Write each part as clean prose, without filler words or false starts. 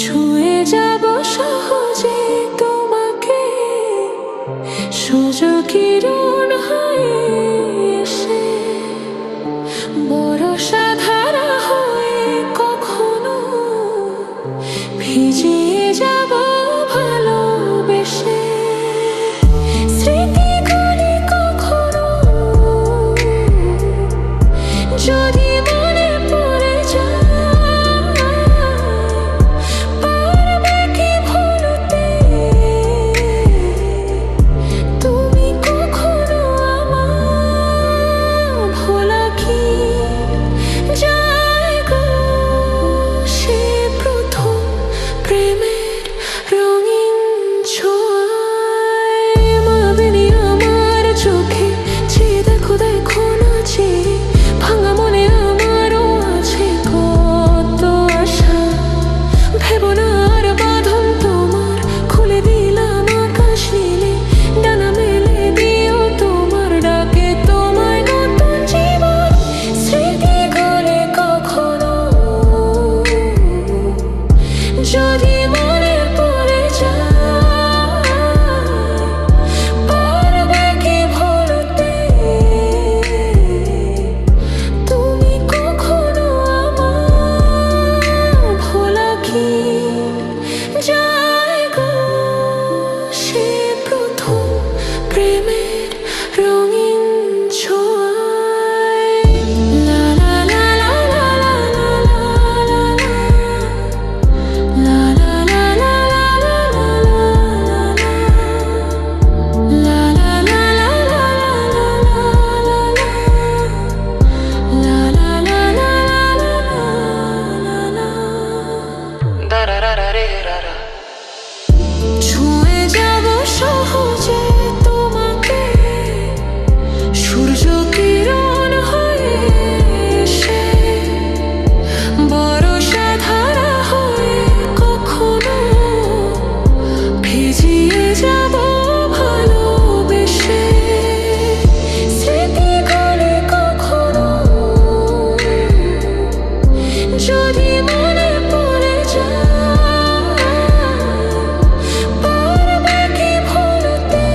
ছুঁয়ে যাব সহজে তোমাকে, সূর্য কিরণ হয়ে এসে বরষা ধারা হয়ে কখনো ভিজিয়ে যাব ভালোবেসে। স্মৃতিগুলি কখনো যদি মনে পড়ে যায়, পারবে কি ভুলতে তুমি কখনো আমার? ভোলা কি যায় গো সে প্রথম প্রেমের রঙিন ছোঁয়ায়? মাবিনী আমার চোখে চেয়ে দেখো দেখো নাচে, ভাঙা মনে আমারও আছে কত আশা। ভেবো না আর বাঁধন তোমার, খুলে দিলাম আকাশ নীলে, ডানা মেলে দিও তোমার ডাকে তোমায় নতুন জীবন। স্মৃতিগুলি কখনো যদি মনে পড়ে যায়, পারবে কি ভুলতে তুমি কখনো আমার? ভোলা কি যায় গো সে প্রথম প্রেমের রঙিন ছোঁয়ায়? লা লা লা লা লা লা লা লা লা, লা লা লা লা লা লা লা, লা লা লা লা লা লা লা লা লা লা। ছুঁয়ে যাব সহজে তোমাকে, সূর্য কিরণ হয়ে এসে বরষা ধারা হয়ে কখনো ভিজিয়ে যাব ভালোবেসে। স্মৃতিগুলি কখনো যদি মনে পড়ে যায়, পারবে কি ভুলতে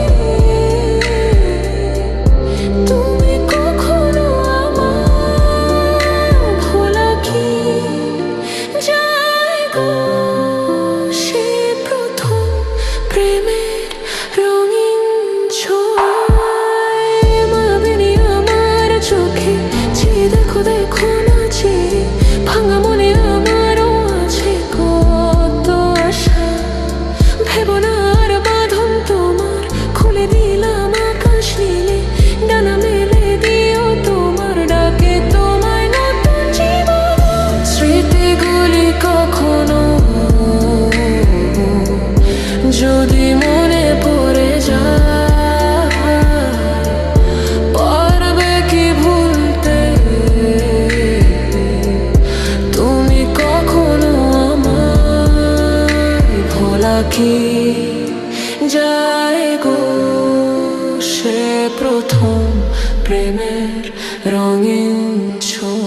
তুমি কখনো আমার? ভোলা কি যায় গো সে প্রথম প্রেমের রঙিন ছোঁয়ায়? মাবিনী আমার চোখে চেয়ে দেখো দেখো নাচে, ভাঙা মনে আমারও আছে কত আশা। ভেবো না আর বাঁধন তোমার, খুলে দিলাম আকাশ নীলে, ডানা মেলে দিও তোমার ডাকে তোমায় নতুন জীবন। স্মৃতিগুলি কখনো যদি মনে পড়ে যায়, পারবে কি ভুলতে তুমি কখনো আমার? ভোলা কি যায় গো সে প্রথম প্রেমের রঙিন ছোঁয়া?